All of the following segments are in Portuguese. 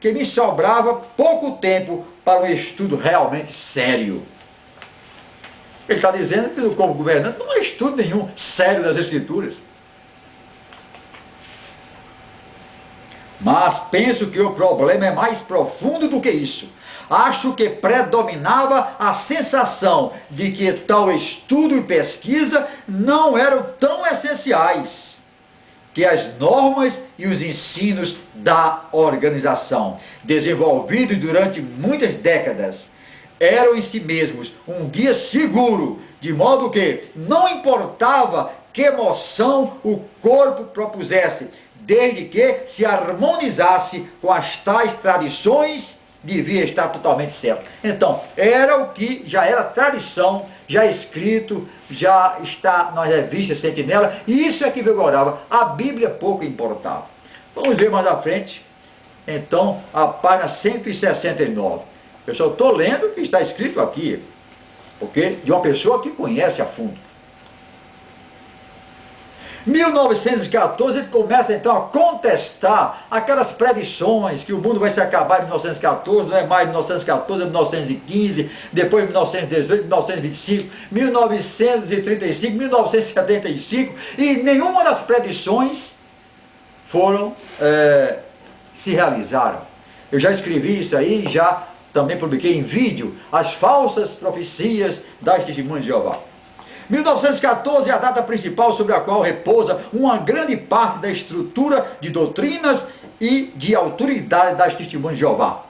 que me sobrava pouco tempo para um estudo realmente sério. Ele está dizendo que como governante não há estudo nenhum sério das Escrituras. Mas penso que o problema é mais profundo do que isso. Acho que predominava a sensação de que tal estudo e pesquisa não eram tão essenciais que as normas e os ensinos da organização, desenvolvidos durante muitas décadas, eram em si mesmos um guia seguro, de modo que não importava que moção o corpo propusesse, desde que se harmonizasse com as tais tradições, devia estar totalmente certo. Então, era o que já era tradição, já escrito, já está nas revistas Sentinela, e isso é que vigorava. A Bíblia pouco importava. Vamos ver mais à frente, então, a página 169. Eu só estou lendo o que está escrito aqui, porque de uma pessoa que conhece a fundo. 1914, ele começa então a contestar aquelas predições que o mundo vai se acabar em 1914, não é mais 1914, é 1915, depois 1918, 1925, 1935, 1975, e nenhuma das predições foram, se realizaram. Eu já escrevi isso aí, já também publiquei em vídeo, as falsas profecias das Testemunhas de Jeová. 1914 é a data principal sobre a qual repousa uma grande parte da estrutura de doutrinas e de autoridade das Testemunhas de Jeová.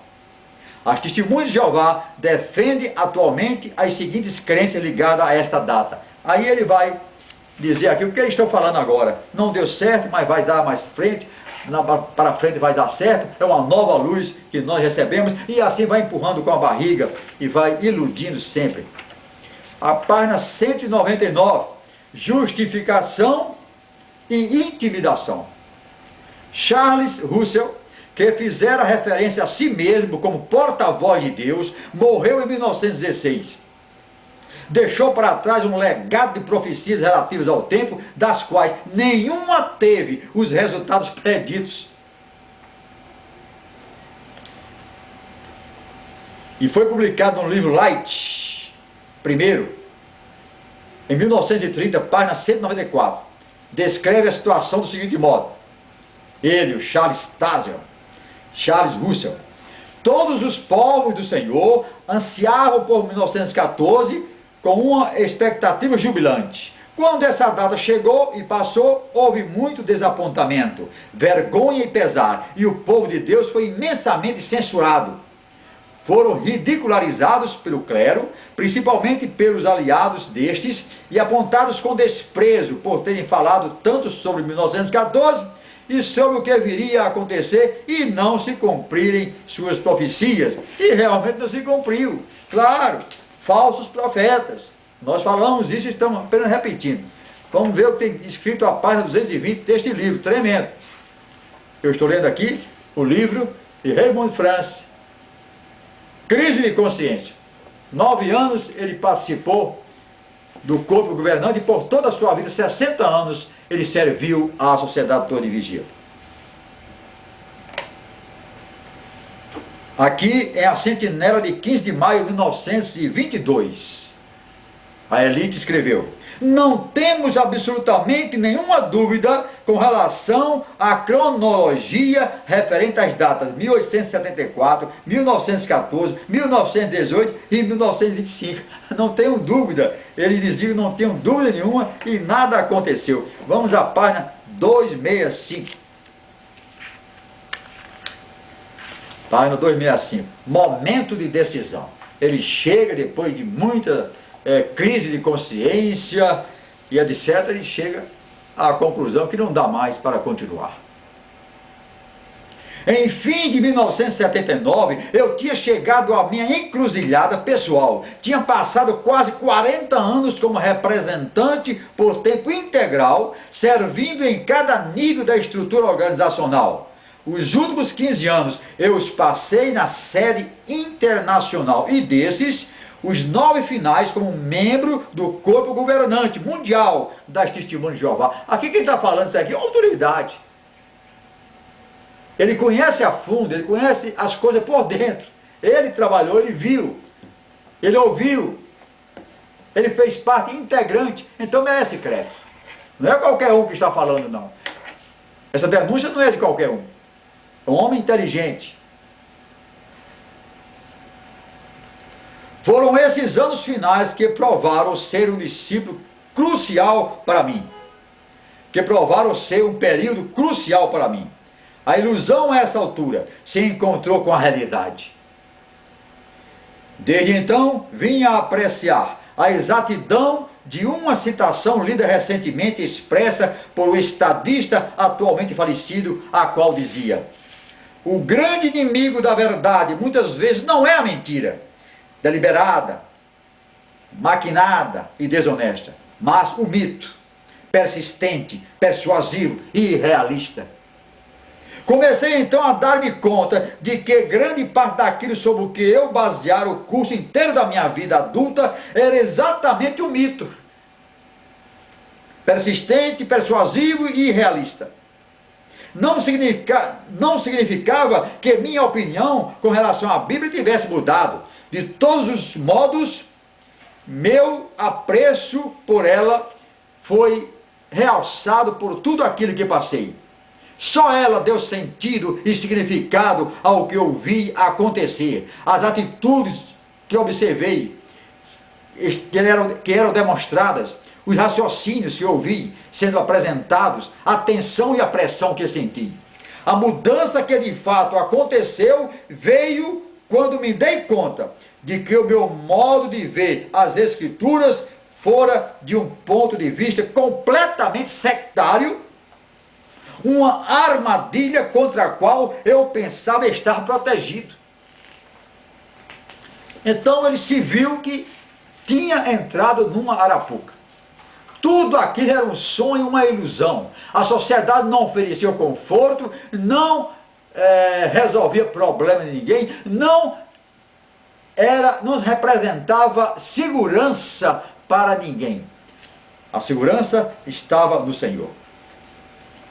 As Testemunhas de Jeová defendem atualmente as seguintes crenças ligadas a esta data. Aí ele vai dizer aqui o que eles estão falando agora. Não deu certo, mas vai dar mais frente. Para frente vai dar certo, é uma nova luz que nós recebemos, e assim vai empurrando com a barriga e vai iludindo sempre. A página 199, justificação e intimidação. Charles Russell, que fizera referência a si mesmo como porta-voz de Deus, morreu em 1916. Deixou para trás um legado de profecias relativas ao tempo, das quais nenhuma teve os resultados preditos. E foi publicado no livro Light, primeiro, em 1930, página 194. Descreve a situação do seguinte modo. Ele, o Charles Russell, todos os povos do Senhor ansiavam por 1914 com uma expectativa jubilante. Quando essa data chegou e passou, houve muito desapontamento, vergonha e pesar, e o povo de Deus foi imensamente censurado. Foram ridicularizados pelo clero, principalmente pelos aliados destes, e apontados com desprezo por terem falado tanto sobre 1914 e sobre o que viria a acontecer e não se cumprirem suas profecias. E realmente não se cumpriu. Claro, falsos profetas. Nós falamos isso e estamos apenas repetindo. Vamos ver o que tem escrito a página 220 deste livro, tremendo. Eu estou lendo aqui o livro de Raymond France, Crise de Consciência. 9 anos ele participou do corpo governante e por toda a sua vida, 60 anos, ele serviu à sociedade toda de vigia. Aqui é a Sentinela de 15 de maio de 1922. A elite escreveu: não temos absolutamente nenhuma dúvida com relação à cronologia referente às datas 1874, 1914, 1918 e 1925. Não tenho dúvida. Eles diziam não tenham dúvida nenhuma e nada aconteceu. Vamos à página 265. Página 265. Momento de decisão. Ele chega depois de muita crise de consciência e etc. Ele chega à conclusão que não dá mais para continuar. Em fim de 1979, eu tinha chegado à minha encruzilhada pessoal. Tinha passado quase 40 anos como representante por tempo integral, servindo em cada nível da estrutura organizacional. Os últimos 15 anos eu os passei na sede internacional e desses, os 9 finais como membro do corpo governante mundial das Testemunhas de Jeová. Aqui quem está falando isso aqui é uma autoridade. Ele conhece a fundo, ele conhece as coisas por dentro. Ele trabalhou, ele viu, ele ouviu, ele fez parte integrante, então merece crédito. Não é qualquer um que está falando, não. Essa denúncia não é de qualquer um. É um homem inteligente. Foram esses anos finais que provaram ser um discípulo crucial para mim. Que provaram ser um período crucial para mim. A ilusão a essa altura se encontrou com a realidade. Desde então, vim a apreciar a exatidão de uma citação lida recentemente expressa por um estadista atualmente falecido, a qual dizia: o grande inimigo da verdade muitas vezes não é a mentira deliberada, maquinada e desonesta, mas o mito, persistente, persuasivo e irrealista. Comecei então a dar-me conta de que grande parte daquilo sobre o que eu baseara o curso inteiro da minha vida adulta era exatamente um mito. Persistente, persuasivo e irrealista. Não significava que minha opinião com relação à Bíblia tivesse mudado. De todos os modos, meu apreço por ela foi realçado por tudo aquilo que passei. Só ela deu sentido e significado ao que eu vi acontecer. As atitudes que observei, que eram demonstradas, os raciocínios que eu vi sendo apresentados, a tensão e a pressão que senti. A mudança que de fato aconteceu veio quando me dei conta de que o meu modo de ver as Escrituras fora de um ponto de vista completamente sectário, uma armadilha contra a qual eu pensava estar protegido. Então ele se viu que tinha entrado numa arapuca. Tudo aquilo era um sonho, uma ilusão. A sociedade não oferecia conforto, não resolvia problema de ninguém, não representava segurança para ninguém. A segurança estava no Senhor.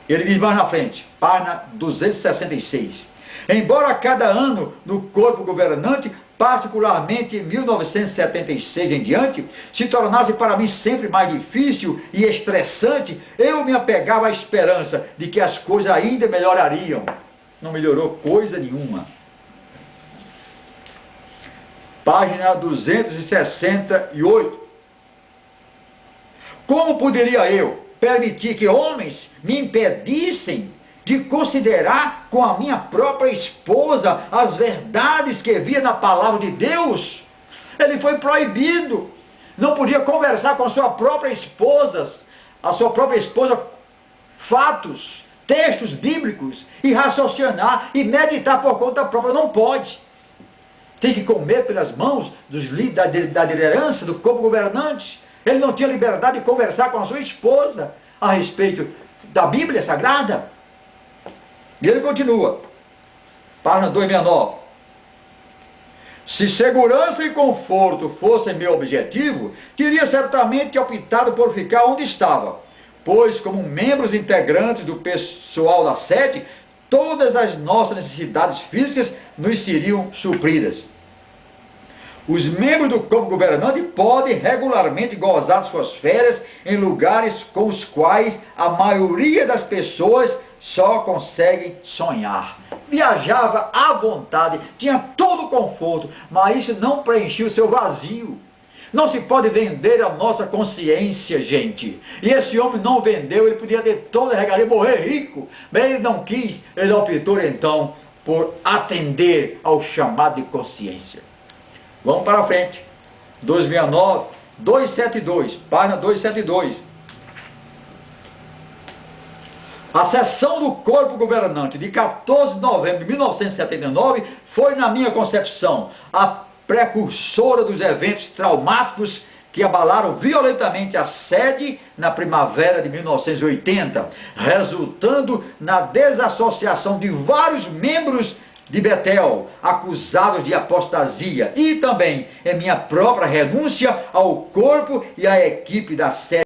Ele diz mais na frente, página 266. Embora cada ano no corpo governante, particularmente em 1976 em diante, se tornasse para mim sempre mais difícil e estressante, eu me apegava à esperança de que as coisas ainda melhorariam. Não melhorou coisa nenhuma. Página 268. Como poderia eu permitir que homens me impedissem de considerar com a minha própria esposa as verdades que via na palavra de Deus? Ele foi proibido. Não podia conversar com a sua própria esposa, fatos, textos bíblicos, e raciocinar e meditar por conta própria. Não pode. Tem que comer pelas mãos da liderança, do corpo governante. Ele não tinha liberdade de conversar com a sua esposa a respeito da Bíblia Sagrada. E ele continua, página 269. Se segurança e conforto fossem meu objetivo, teria certamente optado por ficar onde estava, pois como membros integrantes do pessoal da sede, todas as nossas necessidades físicas nos seriam supridas. Os membros do corpo governante podem regularmente gozar de suas férias em lugares com os quais a maioria das pessoas só conseguem sonhar. Viajava à vontade, tinha todo o conforto, mas isso não preenchia o seu vazio. Não se pode vender a nossa consciência, gente. E esse homem não vendeu, ele podia ter toda a regalia, morrer rico, mas ele não quis, ele optou então por atender ao chamado de consciência. Vamos para frente. 269, 272, página 272. A sessão do corpo governante de 14 de novembro de 1979 foi, na minha concepção, a precursora dos eventos traumáticos que abalaram violentamente a sede na primavera de 1980, resultando na desassociação de vários membros de Betel, acusados de apostasia, e também em minha própria renúncia ao corpo e à equipe da sede.